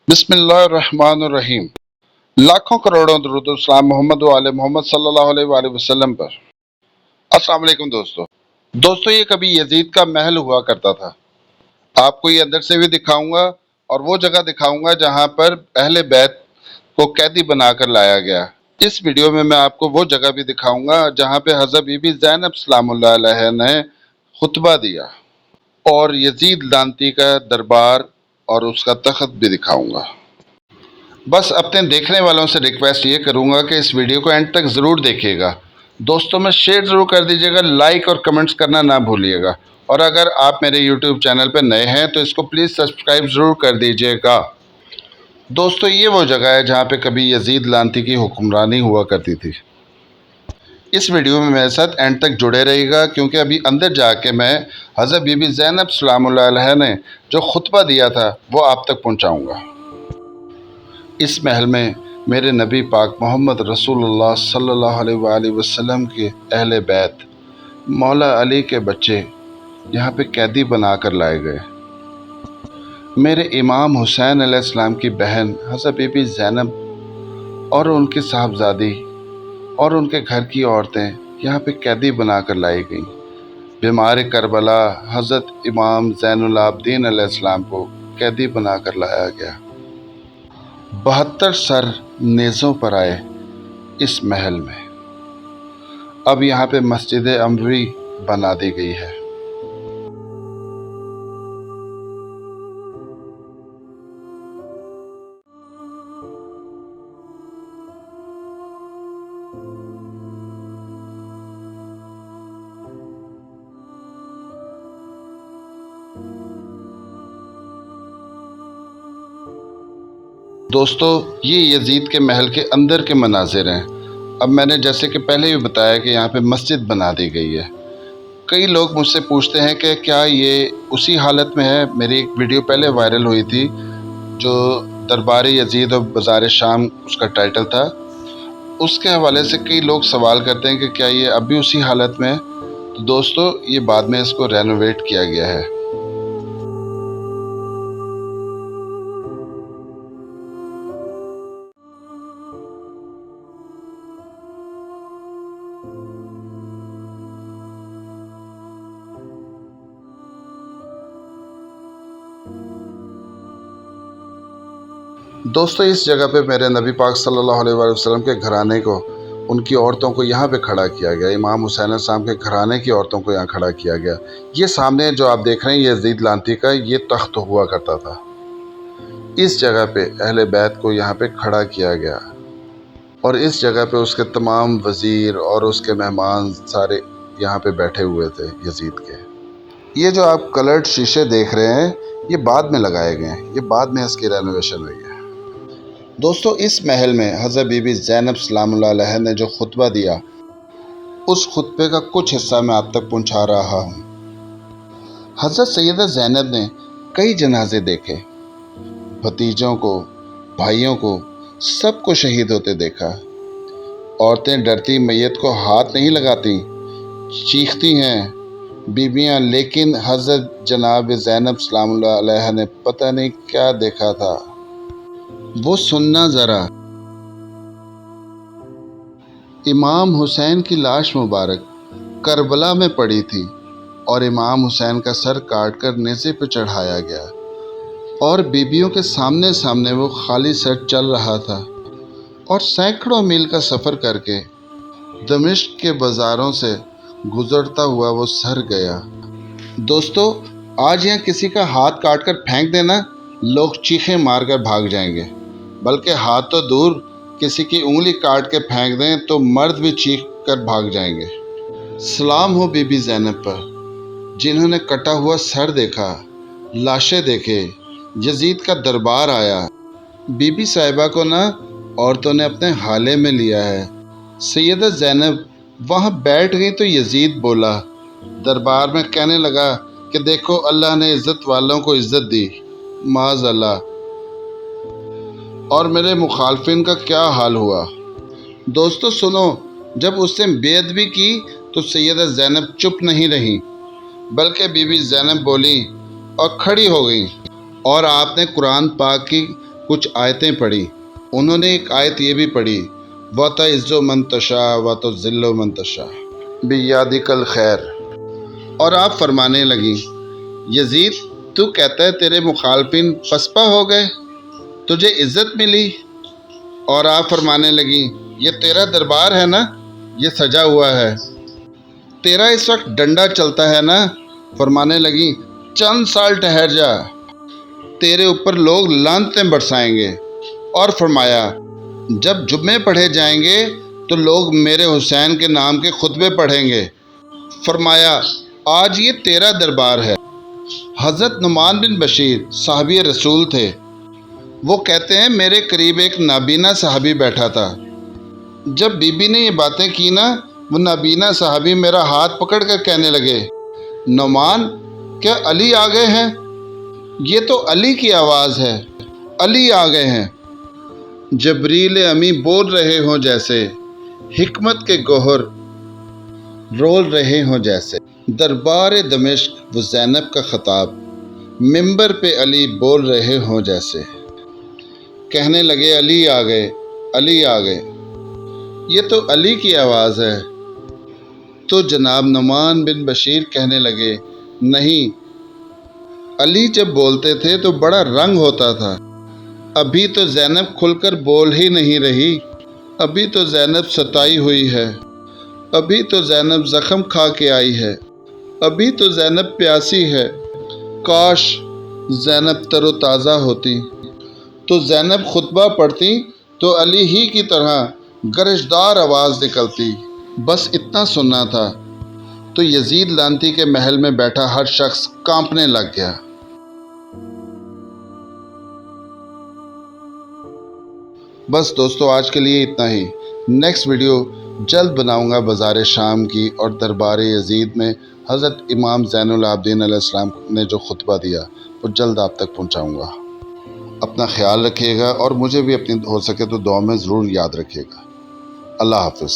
बिस्मिल्लाहिर्रहमानिर्रहीम। लाखों करोड़ों दुरूद सलाम मोहम्मद व आले मोहम्मद सल्लल्लाहु अलैहि वसल्लम पर। अस्सलाम वालेकुम दोस्तों, ये कभी यजीद का महल हुआ करता था। आपको ये अंदर से भी दिखाऊंगा और वो जगह दिखाऊंगा जहां पर अहले बैत को कैदी बनाकर लाया गया। इस वीडियो में मैं आपको वो जगह भी दिखाऊंगा जहां पे हज़रत बीबी ज़ैनब सलामुल्लाह अलैहा ने खुतबा दिया, और यजीद लानती का दरबार और उसका तख्त भी दिखाऊंगा। बस अपने देखने वालों से रिक्वेस्ट ये करूंगा कि इस वीडियो को एंड तक ज़रूर देखिएगा। दोस्तों में शेयर ज़रूर कर दीजिएगा, लाइक और कमेंट्स करना ना भूलिएगा। और अगर आप मेरे यूट्यूब चैनल पर नए हैं तो इसको प्लीज़ सब्सक्राइब ज़रूर कर दीजिएगा। दोस्तों, ये वो जगह है जहाँ पे कभी यजीद लानती की हुक्मरानी हुआ करती थी। इस वीडियो में मेरे साथ एंड तक जुड़े रहिएगा, क्योंकि अभी अंदर जाके मैं हज़रत बीबी ज़ैनब सलामुल्लाह अलैहा ने जो खुतबा दिया था वो आप तक पहुँचाऊँगा। इस महल में मेरे नबी पाक मोहम्मद रसूलुल्लाह सल्लल्लाहु अलैहि वसल्लम के अहले बैत मौला अली के बच्चे यहाँ पे कैदी बना कर लाए गए। मेरे इमाम हुसैन अलैहिस्सलाम की बहन हज़रत बीबी ज़ैनब और उनकी साहबजादी और उनके घर की औरतें यहाँ पे कैदी बना कर लाई गईं। बीमार करबला हज़रत इमाम ज़ैनुल आबदीन अलैहिस्सलाम को कैदी बना कर लाया गया। 72 सर नेज़ों पर आए इस महल में। अब यहाँ पे मस्जिद अमवी बना दी गई है। दोस्तों, ये यजीद के महल के अंदर के मनाजिर हैं। अब मैंने जैसे कि पहले भी बताया कि यहाँ पे मस्जिद बना दी गई है। कई लोग मुझसे पूछते हैं कि क्या ये उसी हालत में है। मेरी एक वीडियो पहले वायरल हुई थी जो दरबार यजीद और बाज़ार शाम उसका टाइटल था। उसके हवाले से कई लोग सवाल करते हैं कि क्या ये अब भी उसी हालत में है। तो दोस्तों, ये बाद में इसको रेनोवेट किया गया है। दोस्तों, इस जगह पे मेरे नबी पाक सल्लल्लाहु अलैहि वसल्लम के घराने को, उनकी औरतों को यहाँ पे खड़ा किया गया। इमाम हुसैन साहब के घराने की औरतों को यहाँ खड़ा किया गया। ये सामने जो आप देख रहे हैं यजीद लानती का ये तख्त हुआ करता था। इस जगह पे अहले बैत को यहाँ पे खड़ा किया गया, और इस जगह पे उसके तमाम वज़ीर और उसके मेहमान सारे यहाँ पे बैठे हुए थे यजीद के। ये जो आप कलर्ड शीशे देख रहे हैं ये बाद में लगाए गए हैं, ये बाद में इसकी रेनोवेशन हुई है। दोस्तों, इस महल में हज़रत बीबी ज़ैनब सलामुल्लाह अलैहा ने जो खुतबा दिया उस खुतबे का कुछ हिस्सा मैं आप तक पहुंचा रहा हूं। हज़रत सैयदा ज़ैनब ने कई जनाजे देखे, भतीजों को, भाइयों को, सबको शहीद होते देखा। औरतें डरती मैयत को हाथ नहीं लगाती, चीखती हैं बीबियां, लेकिन हज़रत जनाब ज़ैनब सलामुल्लाह अलैहा ने पता नहीं क्या देखा था। वो सुनना ज़रा। इमाम हुसैन की लाश मुबारक करबला में पड़ी थी और इमाम हुसैन का सर काटकर नेज़े पर चढ़ाया गया, और बीबियों के सामने सामने वो खाली सर चल रहा था, और सैकड़ों मील का सफ़र करके दमिश्क के बाज़ारों से गुज़रता हुआ वो सर गया। दोस्तों, आज यहाँ किसी का हाथ काटकर फेंक देना, लोग चीखें मारकर भाग जाएंगे, बल्कि हाथ तो दूर किसी की उंगली काट के फेंक दें तो मर्द भी चीख कर भाग जाएंगे। सलाम हो बीबी ज़ैनब पर, जिन्होंने कटा हुआ सर देखा, लाशें देखे, यजीद का दरबार आया। बीबी साहिबा को ना औरतों ने अपने हाले में लिया है। सैयदा ज़ैनब वहाँ बैठ गई तो यजीद बोला, दरबार में कहने लगा कि देखो अल्लाह ने इज़्ज़त वालों को इज़्ज़त दी, माज़ अल्लाह, और मेरे मुखालफिन का क्या हाल हुआ। दोस्तों सुनो, जब उसने बेअद भी की तो सैयदा ज़ैनब चुप नहीं रही, बल्कि बीबी ज़ैनब बोली और खड़ी हो गई, और आपने कुरान पाक की کچھ آیتیں پڑھی. انہوں نے ایک آیت یہ بھی پڑھی وَتَعِزُّ مَن تَشَاءُ وَتُذِلُّ مَن تَشَاءُ بِیَدِکَ الْخَیْرُ. اور آپ فرمانے لگیں یزید تو کہتا ہے تیرے مخالفین پسپا ہو گئے، تجھے عزت ملی. اور آپ فرمانے لگیں یہ تیرا دربار ہے نا، یہ سجا ہوا ہے، تیرا اس وقت ڈنڈا چلتا ہے نا. فرمانے لگیں چند سال ٹھہر جا، تیرے اوپر لوگ لعنتیں برسائیں گے. اور فرمایا جب جمعے پڑھے جائیں گے تو لوگ میرے حسین کے نام کے خطبے پڑھیں گے. فرمایا آج یہ تیرا دربار ہے. حضرت نعمان بن بشیر صحابی رسول تھے. وہ کہتے ہیں میرے قریب ایک نابینا صحابی بیٹھا تھا. جب بی بی نے یہ باتیں کی نا، وہ نابینا صحابی میرا ہاتھ پکڑ کر کہنے لگے نعمان کیا علی آ گئے ہیں؟ یہ تو علی کی آواز ہے، علی آ گئے ہیں. جبریل امی بول رہے ہوں جیسے، حکمت کے گوہر رول رہے ہوں جیسے. دربار دمشق و زینب کا خطاب، منبر پہ علی بول رہے ہوں جیسے. کہنے لگے علی آ گئے، علی آ گئے، یہ تو علی کی آواز ہے. تو جناب نعمان بن بشیر کہنے لگے نہیں، علی جب بولتے تھے تو بڑا رنگ ہوتا تھا. ابھی تو زینب کھل کر بول ہی نہیں رہی، ابھی تو زینب ستائی ہوئی ہے، ابھی تو زینب زخم کھا کے آئی ہے، ابھی تو زینب پیاسی ہے. کاش زینب تر و تازہ ہوتی تو زینب خطبہ پڑھتی تو علی ہی کی طرح گرجدار آواز نکلتی. بس اتنا سننا تھا تو یزید لعنتی کے محل میں بیٹھا ہر شخص کانپنے لگ گیا. بس دوستو آج کے لیے اتنا ہی. نیکسٹ ویڈیو جلد بناؤں گا بازار شام کی اور دربار یزید میں حضرت امام زین العابدین علیہ السلام نے جو خطبہ دیا وہ جلد آپ تک پہنچاؤں گا. اپنا خیال رکھیے گا اور مجھے بھی اپنی ہو سکے تو دعا میں ضرور یاد رکھیے گا. اللہ حافظ.